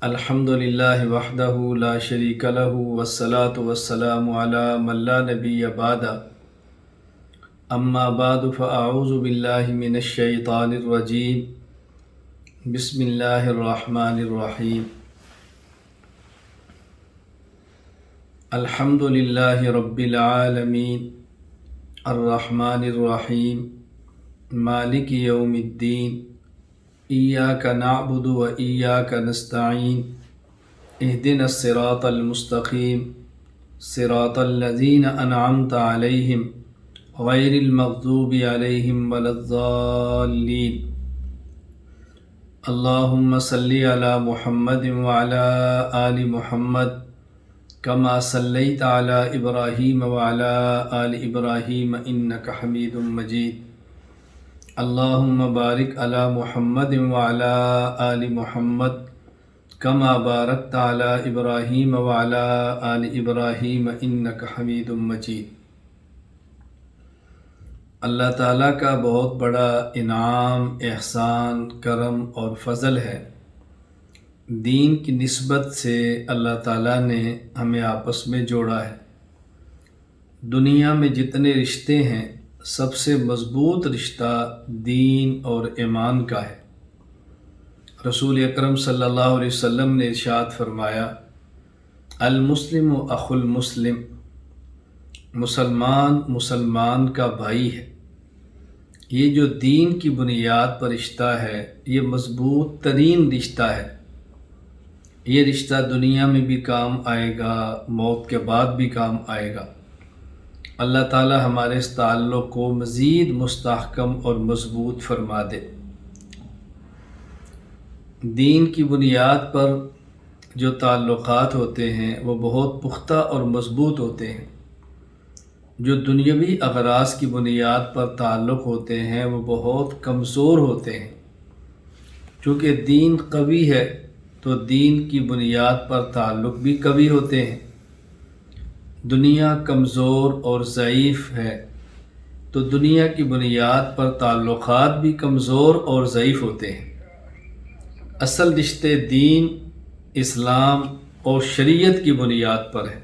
الحمد للہ وحدہ لا شریک لہ والصلاة والسلام علی من لا نبی بعد اما بعد فاعوذ باللہ من الشیطان الرجیم بسم اللہ الرحمن الرحیم الحمد للہ رب العالمین الرحمن الرحیم مالک یوم الدین ایاک نعبد و ایاک نستعین اہدنا الصراط المستقیم صراط الذین انعمت علیہم غیر المغضوب علیہم ولا الضالین اللہم صلی علی محمد وعلی آل محمد کما صلیت علی ابراہیم وعلی آل ابراہیم انک حمید مجید اللہم بارک علی محمد وعلی آل محمد کما بارکت علی ابراہیم وعلی آل ابراہیم انک حمید مجید۔ اللہ تعالیٰ کا بہت بڑا انعام، احسان، کرم اور فضل ہے۔ دین کی نسبت سے اللہ تعالیٰ نے ہمیں آپس میں جوڑا ہے۔ دنیا میں جتنے رشتے ہیں سب سے مضبوط رشتہ دین اور ایمان کا ہے۔ رسول اکرم صلی اللہ علیہ وسلم نے ارشاد فرمایا، المسلم اخو المسلم، مسلمان مسلمان کا بھائی ہے۔ یہ جو دین کی بنیاد پر رشتہ ہے یہ مضبوط ترین رشتہ ہے۔ یہ رشتہ دنیا میں بھی کام آئے گا، موت کے بعد بھی کام آئے گا۔ اللہ تعالی ہمارے اس تعلق کو مزید مستحکم اور مضبوط فرما دے۔ دین کی بنیاد پر جو تعلقات ہوتے ہیں وہ بہت پختہ اور مضبوط ہوتے ہیں۔ جو دنیاوی اغراض کی بنیاد پر تعلق ہوتے ہیں وہ بہت کمزور ہوتے ہیں۔ چونکہ دین قوی ہے تو دین کی بنیاد پر تعلق بھی قوی ہوتے ہیں۔ دنیا کمزور اور ضعیف ہے تو دنیا کی بنیاد پر تعلقات بھی کمزور اور ضعیف ہوتے ہیں۔ اصل رشتے دین، اسلام اور شریعت کی بنیاد پر ہے۔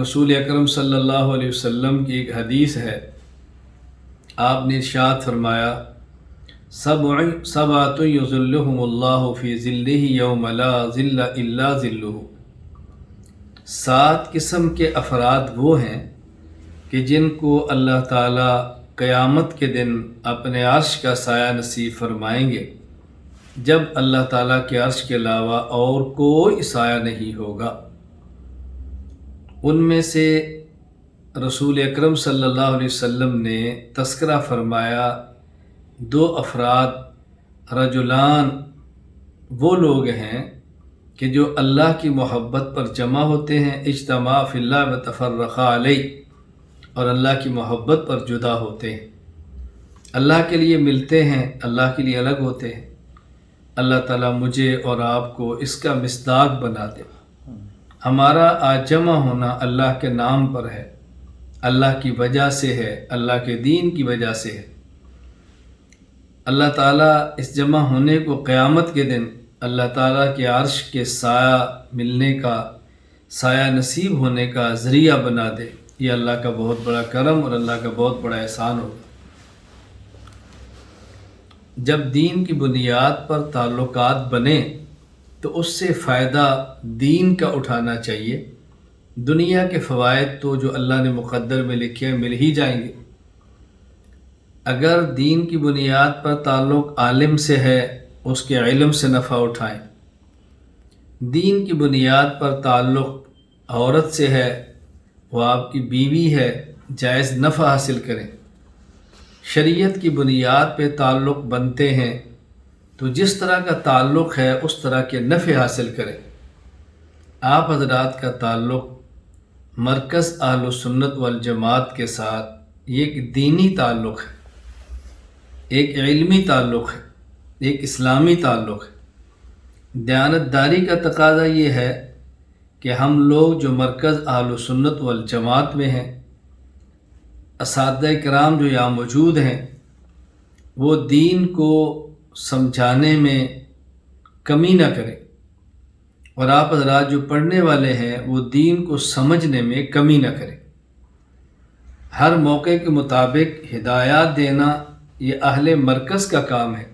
رسول اکرم صلی اللہ علیہ وسلم کی ایک حدیث ہے، آپ نے ارشاد فرمایا، سبعۃ یظلھم اللہ فی ظلہ یوم لا ظل الا ظلہ۔ 7 قسم کے افراد وہ ہیں کہ جن کو اللہ تعالیٰ قیامت کے دن اپنے عرش کا سایہ نصیب فرمائیں گے، جب اللہ تعالیٰ کے عرش کے علاوہ اور کوئی سایہ نہیں ہوگا۔ ان میں سے رسول اکرم صلی اللہ علیہ وسلم نے تذکرہ فرمایا 2 افراد، رجلان وہ لوگ ہیں کہ جو اللہ کی محبت پر جمع ہوتے ہیں، اجتماع فی اللہ و تفرقا علیہ، اور اللہ کی محبت پر جدا ہوتے ہیں۔ اللہ کے لیے ملتے ہیں، اللہ کے لیے الگ ہوتے ہیں۔ اللہ تعالیٰ مجھے اور آپ کو اس کا مصداق بنا دے۔ ہمارا آج جمع ہونا اللہ کے نام پر ہے، اللہ کی وجہ سے ہے، اللہ کے دین کی وجہ سے ہے۔ اللہ تعالیٰ اس جمع ہونے کو قیامت کے دن اللہ تعالیٰ کے عرش کے سایہ ملنے کا، سایہ نصیب ہونے کا ذریعہ بنا دے۔ یہ اللہ کا بہت بڑا کرم اور اللہ کا بہت بڑا احسان ہوگا۔ جب دین کی بنیاد پر تعلقات بنے تو اس سے فائدہ دین کا اٹھانا چاہیے۔ دنیا کے فوائد تو جو اللہ نے مقدر میں لکھے ہیں مل ہی جائیں گے۔ اگر دین کی بنیاد پر تعلق عالم سے ہے، اس کے علم سے نفع اٹھائیں۔ دین کی بنیاد پر تعلق عورت سے ہے، وہ آپ کی بیوی ہے، جائز نفع حاصل کریں۔ شریعت کی بنیاد پہ تعلق بنتے ہیں تو جس طرح کا تعلق ہے اس طرح کے نفع حاصل کریں۔ آپ حضرات کا تعلق مرکز اہل السنت والجماعت کے ساتھ یہ ایک دینی تعلق ہے، ایک علمی تعلق ہے، ایک اسلامی تعلق ہے۔ دیانتداری کا تقاضا یہ ہے کہ ہم لوگ جو مرکز اہل سنت والجماعت میں ہیں، اساتذہ کرام جو یہاں موجود ہیں، وہ دین کو سمجھانے میں کمی نہ کریں، اور آپ حضرات جو پڑھنے والے ہیں وہ دین کو سمجھنے میں کمی نہ کریں۔ ہر موقع کے مطابق ہدایات دینا یہ اہل مرکز کا کام ہے،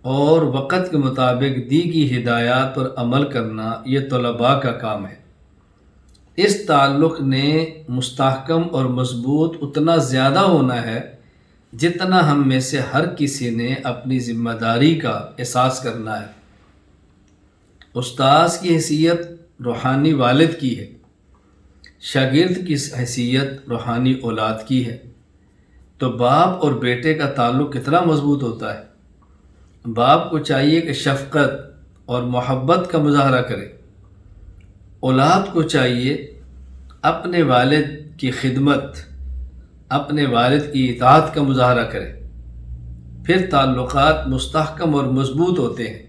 اور وقت کے مطابق دی گئی ہدایات پر عمل کرنا یہ طلباء کا کام ہے۔ اس تعلق نے مستحکم اور مضبوط اتنا زیادہ ہونا ہے جتنا ہم میں سے ہر کسی نے اپنی ذمہ داری کا احساس کرنا ہے۔ استاذ کی حیثیت روحانی والد کی ہے، شاگرد کی حیثیت روحانی اولاد کی ہے۔ تو باپ اور بیٹے کا تعلق کتنا مضبوط ہوتا ہے۔ باپ کو چاہیے کہ شفقت اور محبت کا مظاہرہ کرے، اولاد کو چاہیے اپنے والد کی خدمت، اپنے والد کی اطاعت کا مظاہرہ کرے، پھر تعلقات مستحکم اور مضبوط ہوتے ہیں۔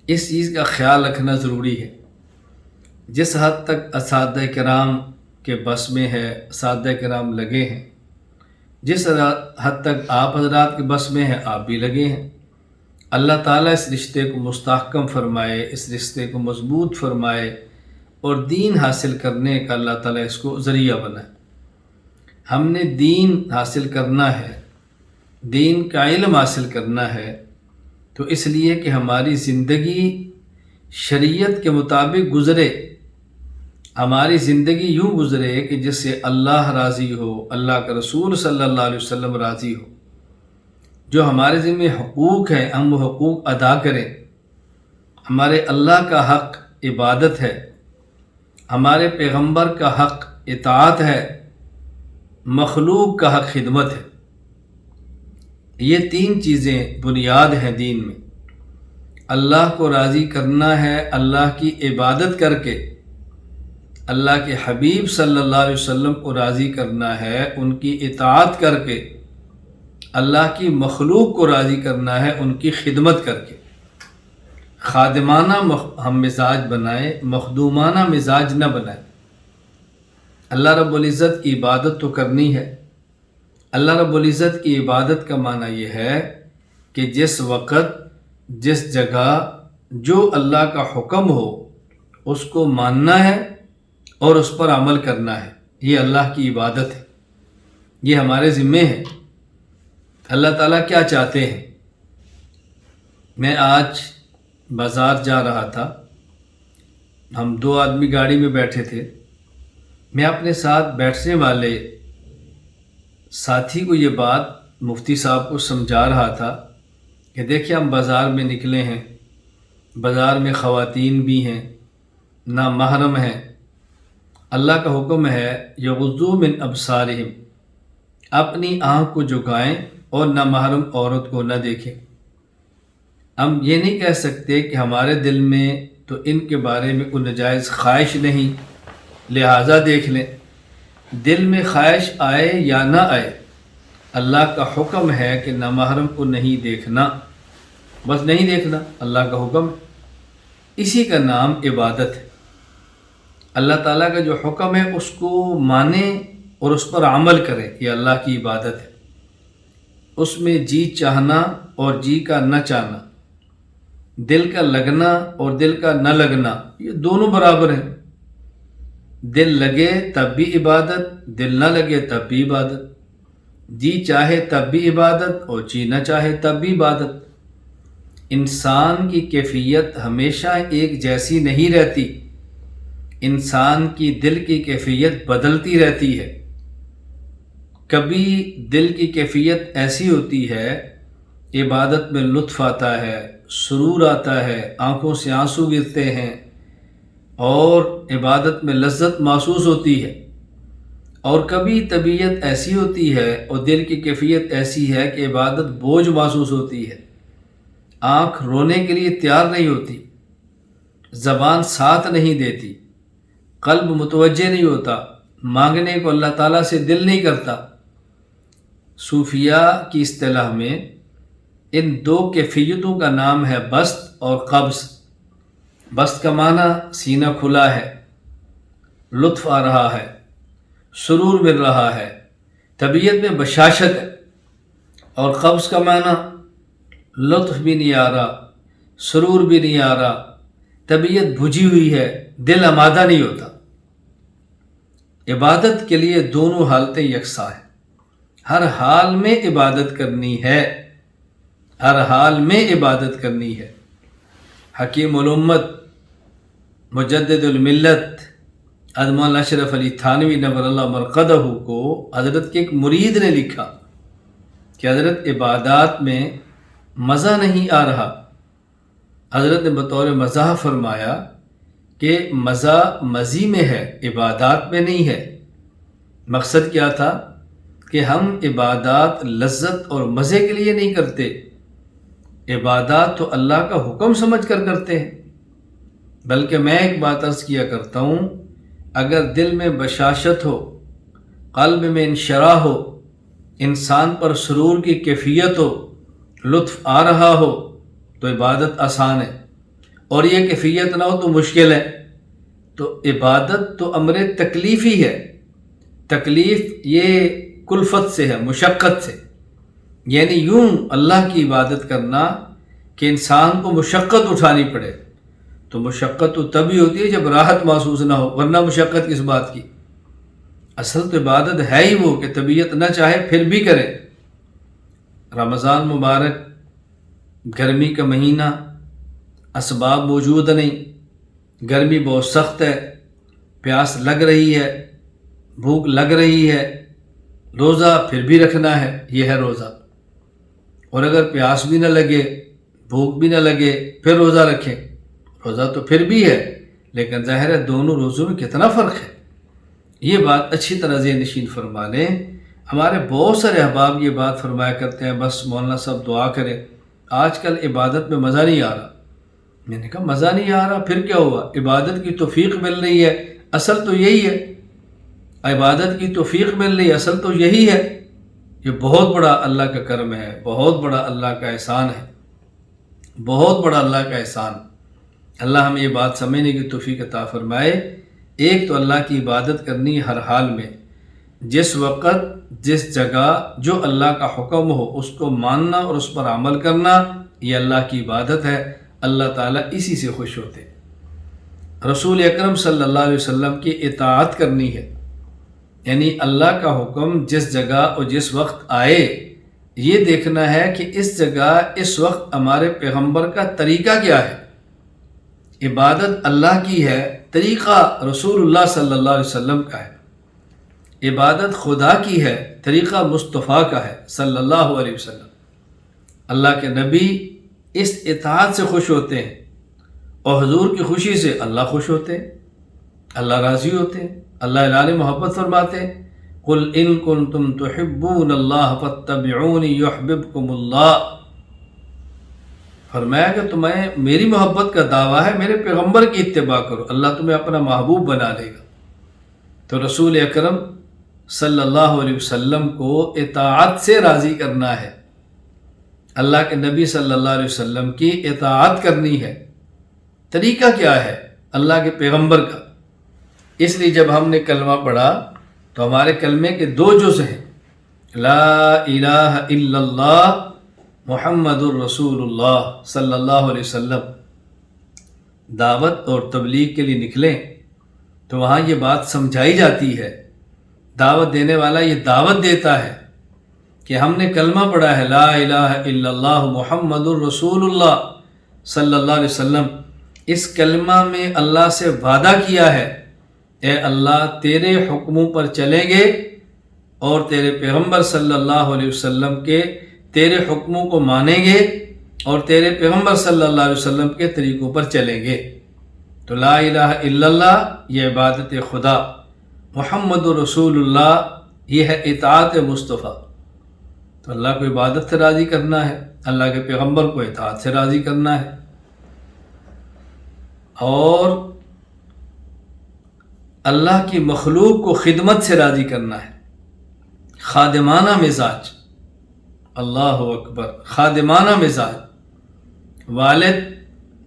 اس چیز کا خیال رکھنا ضروری ہے۔ جس حد تک اساتذہ کرام کے بس میں ہے، اساتذہ کرام لگے ہیں، جس حد تک آپ حضرات کے بس میں ہے آپ بھی لگے ہیں۔ اللہ تعالیٰ اس رشتے کو مستحکم فرمائے، اس رشتے کو مضبوط فرمائے، اور دین حاصل کرنے کا اللہ تعالیٰ اس کو ذریعہ بنائے۔ ہم نے دین حاصل کرنا ہے، دین کا علم حاصل کرنا ہے، تو اس لیے کہ ہماری زندگی شریعت کے مطابق گزرے، ہماری زندگی یوں گزرے کہ جس سے اللہ راضی ہو، اللہ کا رسول صلی اللہ علیہ وسلم راضی ہو۔ جو ہمارے ذمہ حقوق ہیں ہم وہ حقوق ادا کریں۔ ہمارے اللہ کا حق عبادت ہے، ہمارے پیغمبر کا حق اطاعت ہے، مخلوق کا حق خدمت ہے۔ یہ تین چیزیں بنیاد ہیں دین میں۔ اللہ کو راضی کرنا ہے اللہ کی عبادت کر کے، اللہ کے حبیب صلی اللہ علیہ وسلم کو راضی کرنا ہے ان کی اطاعت کر کے، اللہ کی مخلوق کو راضی کرنا ہے ان کی خدمت کر کے۔ خادمانہ ہم مزاج بنائیں، مخدومانہ مزاج نہ بنائیں۔ اللہ رب العزت کی عبادت تو کرنی ہے۔ اللہ رب العزت کی عبادت کا معنی یہ ہے کہ جس وقت جس جگہ جو اللہ کا حکم ہو اس کو ماننا ہے اور اس پر عمل کرنا ہے، یہ اللہ کی عبادت ہے، یہ ہمارے ذمے ہے۔ اللہ تعالیٰ کیا چاہتے ہیں؟ میں آج بازار جا رہا تھا، ہم 2 آدمی گاڑی میں بیٹھے تھے، میں اپنے ساتھ بیٹھنے والے ساتھی کو یہ بات مفتی صاحب کو سمجھا رہا تھا کہ دیکھیں ہم بازار میں نکلے ہیں، بازار میں خواتین بھی ہیں، نامحرم ہیں، اللہ کا حکم ہے یغضوا من ابصارہم، اپنی آنکھ کو جھکائیں اور نامحرم عورت کو نہ دیکھیں۔ ہم یہ نہیں کہہ سکتے کہ ہمارے دل میں تو ان کے بارے میں کوئی ناجائز خواہش نہیں لہٰذا دیکھ لیں۔ دل میں خواہش آئے یا نہ آئے، اللہ کا حکم ہے کہ نامحرم کو نہیں دیکھنا، بس نہیں دیکھنا، اللہ کا حکم ہے۔ اسی کا نام عبادت ہے۔ اللہ تعالیٰ کا جو حکم ہے اس کو مانیں اور اس پر عمل کریں، یہ اللہ کی عبادت ہے۔ اس میں جی چاہنا اور جی کا نہ چاہنا، دل کا لگنا اور دل کا نہ لگنا، یہ دونوں برابر ہیں۔ دل لگے تب بھی عبادت، دل نہ لگے تب بھی عبادت، جی چاہے تب بھی عبادت اور جی نہ چاہے تب بھی عبادت۔ انسان کی کیفیت ہمیشہ ایک جیسی نہیں رہتی، انسان کی دل کی کیفیت بدلتی رہتی ہے۔ کبھی دل کی کیفیت ایسی ہوتی ہے، عبادت میں لطف آتا ہے، سرور آتا ہے، آنکھوں سے آنسو گرتے ہیں اور عبادت میں لذت محسوس ہوتی ہے، اور کبھی طبیعت ایسی ہوتی ہے اور دل کی کیفیت ایسی ہے کہ عبادت بوجھ محسوس ہوتی ہے، آنکھ رونے کے لیے تیار نہیں ہوتی، زبان ساتھ نہیں دیتی، قلب متوجہ نہیں ہوتا، مانگنے کو اللہ تعالیٰ سے دل نہیں کرتا۔ صوفیاء کی اصطلاح میں ان 2 کیفیتوں کا نام ہے بسط اور قبض۔ بسط کا معنی سینہ کھلا ہے، لطف آ رہا ہے، سرور مل رہا ہے، طبیعت میں بشاشت ہے، اور قبض کا معنی لطف بھی نہیں آ رہا، سرور بھی نہیں آ رہا، طبیعت بجھی ہوئی ہے، دل آمادہ نہیں ہوتا۔ عبادت کے لیے دونوں حالتیں یکساں ہیں، ہر حال میں عبادت کرنی ہے، ہر حال میں عبادت کرنی ہے۔ حکیم الامت مجدد الملت مولانا اشرف علی تھانوی نور اللہ مرقدہ کو حضرت کے ایک مرید نے لکھا کہ حضرت عبادات میں مزہ نہیں آ رہا۔ حضرت نے بطور مزاح فرمایا کہ مزہ مزی میں ہے، عبادات میں نہیں ہے۔ مقصد کیا تھا کہ ہم عبادات لذت اور مزے کے لیے نہیں کرتے، عبادات تو اللہ کا حکم سمجھ کر کرتے ہیں۔ بلکہ میں ایک بات عرض کیا کرتا ہوں، اگر دل میں بشاشت ہو، قلب میں انشراح ہو، انسان پر سرور کی کیفیت ہو، لطف آ رہا ہو تو عبادت آسان ہے، اور یہ کیفیت نہ ہو تو مشکل ہے۔ تو عبادت تو امر تکلیفی ہے، تکلیف یہ کلفت سے ہے، مشقت سے، یعنی یوں اللہ کی عبادت کرنا کہ انسان کو مشقت اٹھانی پڑے۔ تو مشقت تو تبھی ہوتی ہے جب راحت محسوس نہ ہو، ورنہ مشقت کس بات کی؟ اصل تو عبادت ہے ہی وہ کہ طبیعت نہ چاہے پھر بھی کرے۔ رمضان مبارک، گرمی کا مہینہ، اسباب موجود نہیں، گرمی بہت سخت ہے، پیاس لگ رہی ہے، بھوک لگ رہی ہے، روزہ پھر بھی رکھنا ہے، یہ ہے روزہ۔ اور اگر پیاس بھی نہ لگے، بھوک بھی نہ لگے، پھر روزہ رکھیں، روزہ تو پھر بھی ہے، لیکن ظاہر ہے دونوں روزوں میں کتنا فرق ہے۔ یہ بات اچھی طرح ذہن نشین فرما لیں۔ ہمارے بہت سارے احباب یہ بات فرمایا کرتے ہیں، بس مولانا صاحب دعا کریں، آج کل عبادت میں مزہ نہیں آ رہا۔ میں نے کہا مزہ نہیں آ رہا، پھر کیا ہوا؟ عبادت کی توفیق مل رہی ہے، اصل تو یہی ہے، عبادت کی توفیق مل رہی ہے، اصل تو یہی ہے۔ یہ بہت بڑا اللہ کا کرم ہے، بہت بڑا اللہ کا احسان ہے، بہت بڑا اللہ کا احسان۔ اللہ ہمیں یہ بات سمجھنے کی توفیق عطا فرمائے۔ ایک تو اللہ کی عبادت کرنی ہر حال میں، جس وقت جس جگہ جو اللہ کا حکم ہو اس کو ماننا اور اس پر عمل کرنا، یہ اللہ کی عبادت ہے۔ اللہ تعالیٰ اسی سے خوش ہوتے۔ رسول اکرم صلی اللہ علیہ وسلم کی اطاعت کرنی ہے، یعنی اللہ کا حکم جس جگہ اور جس وقت آئے، یہ دیکھنا ہے کہ اس جگہ اس وقت ہمارے پیغمبر کا طریقہ کیا ہے۔ عبادت اللہ کی ہے، طریقہ رسول اللہ صلی اللہ علیہ وسلم کا ہے۔ عبادت خدا کی ہے، طریقہ مصطفیٰ کا ہے صلی اللہ علیہ وسلم۔ اللہ کے نبی اس اطاعت سے خوش ہوتے ہیں، اور حضور کی خوشی سے اللہ خوش ہوتے ہیں، اللہ راضی ہوتے ہیں، اللہ اعلان محبت فرماتے ہیں، قُلْ إِن كُنتُمْ تُحِبُّونَ اللَّهَ فَاتَّبِعُونِي يُحْبِبْكُمُ اللَّهُ۔ فرمایا کہ تمہیں میری محبت کا دعویٰ ہے، میرے پیغمبر کی اتباع کرو، اللہ تمہیں اپنا محبوب بنا لے گا۔ تو رسول اکرم صلی اللہ علیہ وسلم کو اطاعت سے راضی کرنا ہے، اللہ کے نبی صلی اللہ علیہ وسلم کی اطاعت کرنی ہے۔ طریقہ کیا ہے؟ اللہ کے پیغمبر کا۔ اس لیے جب ہم نے کلمہ پڑھا تو ہمارے کلمے کے دو جز ہیں، لا الہ الا اللہ محمد الرسول اللہ صلی اللہ علیہ وسلم۔ دعوت اور تبلیغ کے لیے نکلیں تو وہاں یہ بات سمجھائی جاتی ہے، دعوت دینے والا یہ دعوت دیتا ہے کہ ہم نے کلمہ پڑھا ہے، لا الہ الا اللہ محمد الرسول اللہ صلی اللہ علیہ وسلم۔ اس کلمہ میں اللہ سے وعدہ کیا ہے، اے اللہ تیرے حکموں پر چلیں گے اور تیرے پیغمبر صلی اللہ علیہ وسلم کے تیرے حکموں کو مانیں گے اور تیرے پیغمبر صلی اللہ علیہ وسلم کے طریقوں پر چلیں گے۔ تو لا الہ الا اللہ یہ عبادت خدا، محمد رسول اللہ یہ ہے اطاعت مصطفیٰ۔ تو اللہ کو عبادت سے راضی کرنا ہے، اللہ کے پیغمبر کو اطاعت سے راضی کرنا ہے، اور اللہ کی مخلوق کو خدمت سے راضی کرنا ہے، خادمانہ مزاج۔ اللہ اکبر، خادمانہ مزاج۔ والد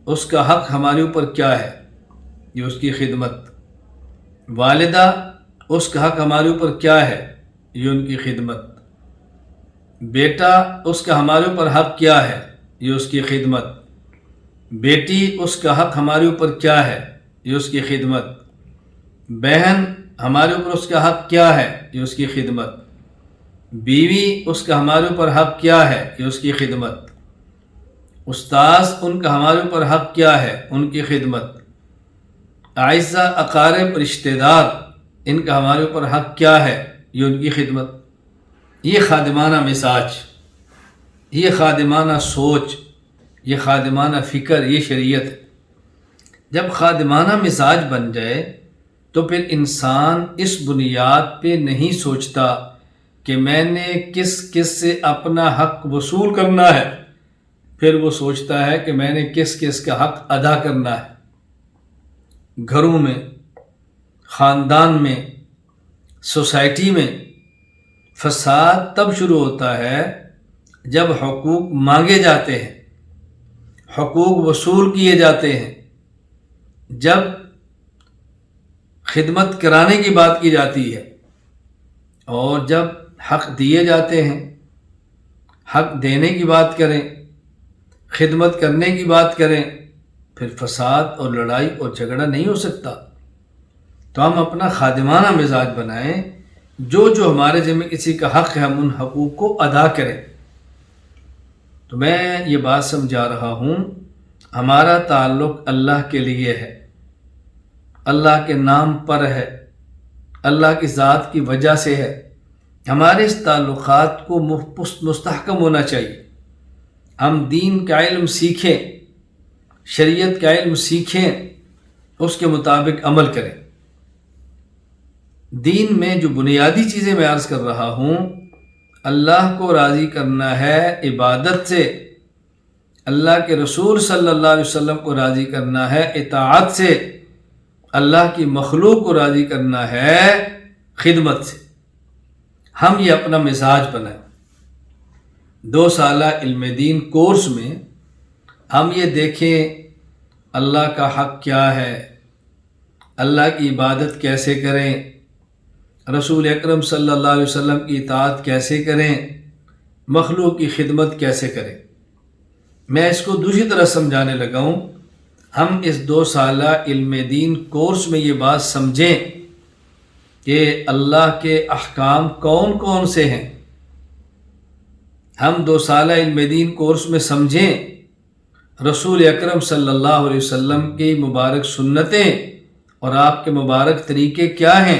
اس کا حق ہمارے اوپر کیا ہے؟ یہ اس کی خدمت۔ والدہ اس کا حق ہمارے اوپر کیا ہے؟ یہ ان کی خدمت۔ بیٹا اس کا ہمارے اوپر حق کیا ہے؟ یہ اس کی خدمت۔ بیٹی اس کا حق ہمارے اوپر کیا ہے؟ یہ اس کی خدمت۔ بہن ہمارے اوپر اس کا حق کیا ہے؟ یہ اس کی خدمت۔ بیوی اس کا ہمارے اوپر حق کیا ہے؟ یہ اس کی خدمت۔ استاذ ان کا ہمارے اوپر حق کیا ہے؟ ان کی خدمت۔ اعزہ اقارب رشتہ دار ان کا ہمارے اوپر حق کیا ہے؟ یہ ان کی خدمت۔ یہ خادمانہ مزاج، یہ خادمانہ سوچ، یہ خادمانہ فکر، یہ شریعت ہے۔ جب خادمانہ مزاج بن جائے تو پھر انسان اس بنیاد پہ نہیں سوچتا کہ میں نے کس کس سے اپنا حق وصول کرنا ہے، پھر وہ سوچتا ہے کہ میں نے کس کس کا حق ادا کرنا ہے۔ گھروں میں، خاندان میں، سوسائٹی میں فساد تب شروع ہوتا ہے جب حقوق مانگے جاتے ہیں، حقوق وصول کیے جاتے ہیں، جب خدمت کرانے کی بات کی جاتی ہے، اور جب حق دیے جاتے ہیں، حق دینے کی بات کریں، خدمت کرنے کی بات کریں، پھر فساد اور لڑائی اور جھگڑا نہیں ہو سکتا۔ تو ہم اپنا خادمانہ مزاج بنائیں، جو ہمارے ذمہ کسی کا حق ہے ہم ان حقوق کو ادا کریں۔ تو میں یہ بات سمجھا رہا ہوں، ہمارا تعلق اللہ کے لیے ہے، اللہ کے نام پر ہے، اللہ کی ذات کی وجہ سے ہے۔ ہمارے اس تعلقات کو مستحکم ہونا چاہیے۔ ہم دین کا علم سیکھیں، شریعت کا علم سیکھیں، اس کے مطابق عمل کریں۔ دین میں جو بنیادی چیزیں میں عرض کر رہا ہوں، اللہ کو راضی کرنا ہے عبادت سے، اللہ کے رسول صلی اللہ علیہ وسلم کو راضی کرنا ہے اطاعت سے، اللہ کی مخلوق کو راضی کرنا ہے خدمت سے۔ ہم یہ اپنا مزاج بنائیں۔ 2 سالہ علم دین کورس میں ہم یہ دیکھیں اللہ کا حق کیا ہے، اللہ کی عبادت کیسے کریں، رسول اکرم صلی اللہ علیہ وسلم کی اطاعت کیسے کریں، مخلوق کی خدمت کیسے کریں۔ میں اس کو دوسری طرح سمجھانے لگا ہوں۔ ہم اس 2 سالہ علم دین کورس میں یہ بات سمجھیں کہ اللہ کے احکام کون کون سے ہیں۔ ہم 2 سالہ علم دین کورس میں سمجھیں رسول اکرم صلی اللہ علیہ وسلم کی مبارک سنتیں اور آپ کے مبارک طریقے کیا ہیں۔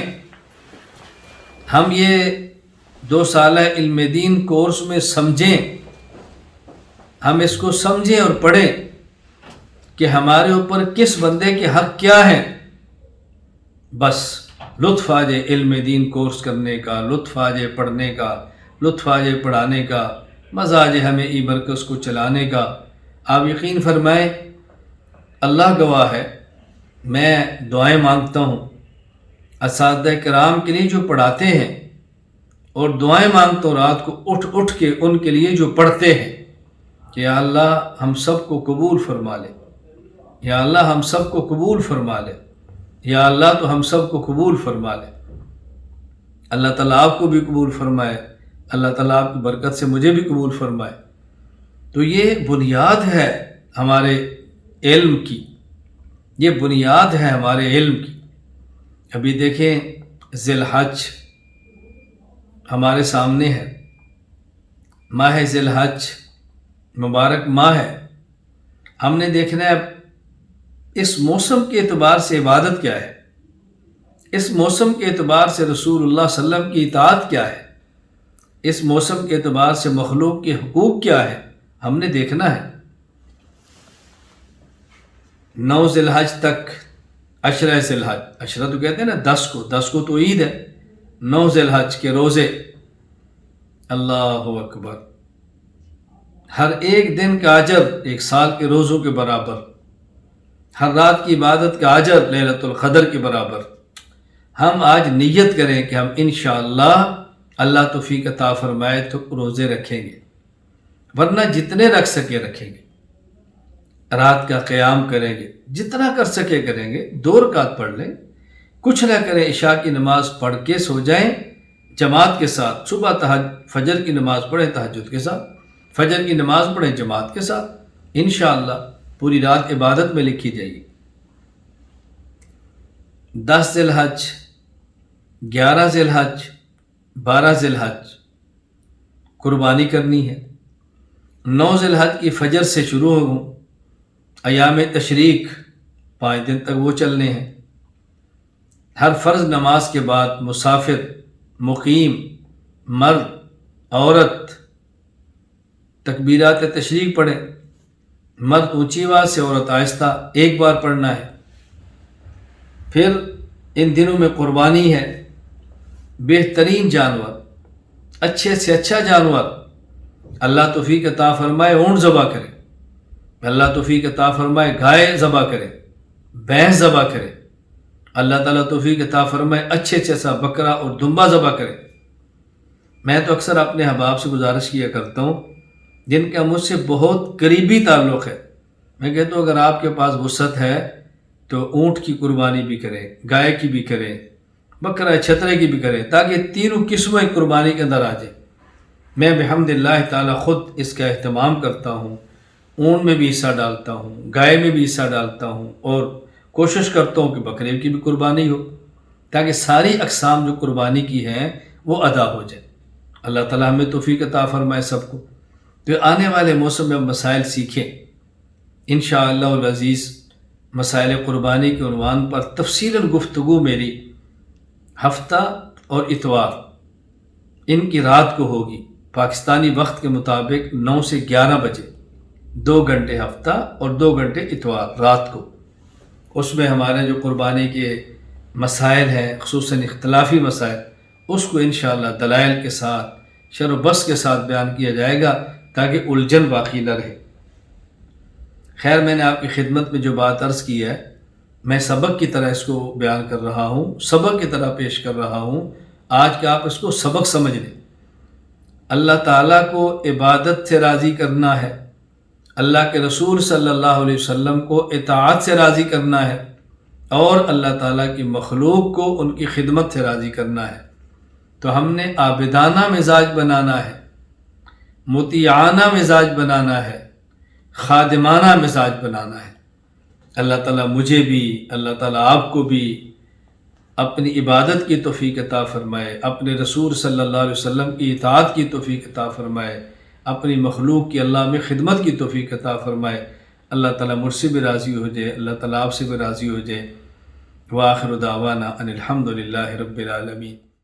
ہم یہ 2 سالہ علم دین کورس میں سمجھیں، ہم اس کو سمجھیں اور پڑھیں کہ ہمارے اوپر کس بندے کے حق کیا ہیں۔ بس لطف آ جائے علم دین کورس کرنے کا، لطف آ جائے پڑھنے کا، لطف آ جائے پڑھانے کا، مزہ آ جائے ہمیں ای مرکز کو چلانے کا۔ آپ یقین فرمائیں، اللہ گواہ ہے، میں دعائیں مانگتا ہوں اساتذہ کرام کے لیے جو پڑھاتے ہیں، اور دعائیں مانگتا ہوں رات کو اٹھ کے ان کے لیے جو پڑھتے ہیں کہ یا اللہ ہم سب کو قبول فرما لے، یا اللہ ہم سب کو قبول فرما لے، یا اللہ تو ہم سب کو قبول فرما لے۔ اللہ تعالیٰ آپ کو بھی قبول فرمائے، اللہ تعالیٰ آپ کی برکت سے مجھے بھی قبول فرمائے۔ تو یہ بنیاد ہے ہمارے علم کی، یہ بنیاد ہے ہمارے علم کی۔ ابھی دیکھیں ذی الحج ہمارے سامنے ہے، ماہ ذی الحج مبارک ماہ ہے۔ ہم نے دیکھنا ہے اس موسم کے اعتبار سے عبادت کیا ہے، اس موسم کے اعتبار سے رسول اللہ صلی اللہ علیہ وسلم کی اطاعت کیا ہے، اس موسم کے اعتبار سے مخلوق کے حقوق کیا ہے، ہم نے دیکھنا ہے۔ 9 ذی الحج تک، عشرہ ذی الحج، عشرہ تو کہتے ہیں نا 10 کو تو عید ہے، 9 ذی الحج کے روزے، اللہ اکبر، ہر ایک دن کا اجر 1 سال کے روزوں کے برابر، ہر رات کی عبادت کا اجر لیلۃ القدر کے برابر۔ ہم آج نیت کریں کہ ہم انشاءاللہ اللہ توفیق عطا فرمائے تو روزے رکھیں گے، ورنہ جتنے رکھ سکے رکھیں گے، رات کا قیام کریں گے، جتنا کر سکے کریں گے، 2 رکعت پڑھ لیں، کچھ نہ کریں، عشاء کی نماز پڑھ کے سو جائیں جماعت کے ساتھ، صبح فجر کی نماز پڑھیں تہجد کے ساتھ، فجر کی نماز پڑھیں جماعت کے ساتھ، انشاءاللہ پوری رات عبادت میں لکھی جائے گی۔ 10 ذی الحج، 11 ذی الحج، 12 ذی الحج قربانی کرنی ہے۔ 9 ذی الحج کی فجر سے شروع ہوں، ایام تشریق 5 دن تک وہ چلنے ہیں۔ ہر فرض نماز کے بعد مسافر، مقیم، مرد، عورت تکبیرات تشریق پڑھیں۔ مرد اونچی آواز سے، عورت آہستہ، ایک بار پڑھنا ہے۔ پھر ان دنوں میں قربانی ہے۔ بہترین جانور، اچھے سے اچھا جانور اللہ توفیق عطا فرمائے اونٹ ذبح کرے، اللہ توفیق عطا فرمائے گائے ذبح کرے، بھینس ذبح کرے، اللہ تعالیٰ توفیق عطا فرمائے اچھے سے اچھا بکرا اور دمبا ذبح کرے۔ میں تو اکثر اپنے احباب سے گزارش کیا کرتا ہوں جن کا مجھ سے بہت قریبی تعلق ہے، میں کہتا ہوں اگر آپ کے پاس وسعت ہے تو اونٹ کی قربانی بھی کریں، گائے کی بھی کریں، بکرا چھترے کی بھی کریں، تاکہ تینوں قسمیں قربانی کے اندر آ جائیں۔ میں بحمد اللہ تعالیٰ خود اس کا اہتمام کرتا ہوں، اونٹ میں بھی حصہ ڈالتا ہوں، گائے میں بھی حصہ ڈالتا ہوں، اور کوشش کرتا ہوں کہ بکرے کی بھی قربانی ہو، تاکہ ساری اقسام جو قربانی کی ہیں وہ ادا ہو جائے۔ اللہ تعالیٰ ہمیں توفیق عطا فرمائے سب کو۔ تو آنے والے موسم میں مسائل سیکھیں انشاءاللہ العزیز۔ مسائل قربانی کے عنوان پر تفصیلاً گفتگو میری ہفتہ اور اتوار ان کی رات کو ہوگی، پاکستانی وقت کے مطابق 9 سے 11 بجے، 2 گھنٹے ہفتہ اور 2 گھنٹے اتوار رات کو۔ اس میں ہمارے جو قربانی کے مسائل ہیں، خصوصاً اختلافی مسائل، اس کو انشاءاللہ دلائل کے ساتھ، شرح و بسط کے ساتھ بیان کیا جائے گا تاکہ الجھن باقی نہ رہے۔ خیر، میں نے آپ کی خدمت میں جو بات عرض کی ہے، میں سبق کی طرح اس کو بیان کر رہا ہوں، سبق کی طرح پیش کر رہا ہوں۔ آج کے آپ اس کو سبق سمجھ لیں۔ اللہ تعالیٰ کو عبادت سے راضی کرنا ہے، اللہ کے رسول صلی اللہ علیہ وسلم کو اطاعت سے راضی کرنا ہے، اور اللہ تعالیٰ کی مخلوق کو ان کی خدمت سے راضی کرنا ہے۔ تو ہم نے عابدانہ مزاج بنانا ہے، مطیعانہ مزاج بنانا ہے، خادمانہ مزاج بنانا ہے۔ اللہ تعالیٰ مجھے بھی، اللہ تعالیٰ آپ کو بھی اپنی عبادت کی توفیق عطا فرمائے، اپنے رسول صلی اللہ علیہ وسلم کی اطاعت کی توفیق عطا فرمائے، اپنی مخلوق کی اللہ میں خدمت کی توفیق عطا فرمائے۔ اللہ تعالیٰ مجھ سے بھی راضی ہو جائے، اللہ تعالیٰ آپ سے بھی راضی ہو جائے۔ وآخر دعوانا ان الحمد للہ رب العالمین۔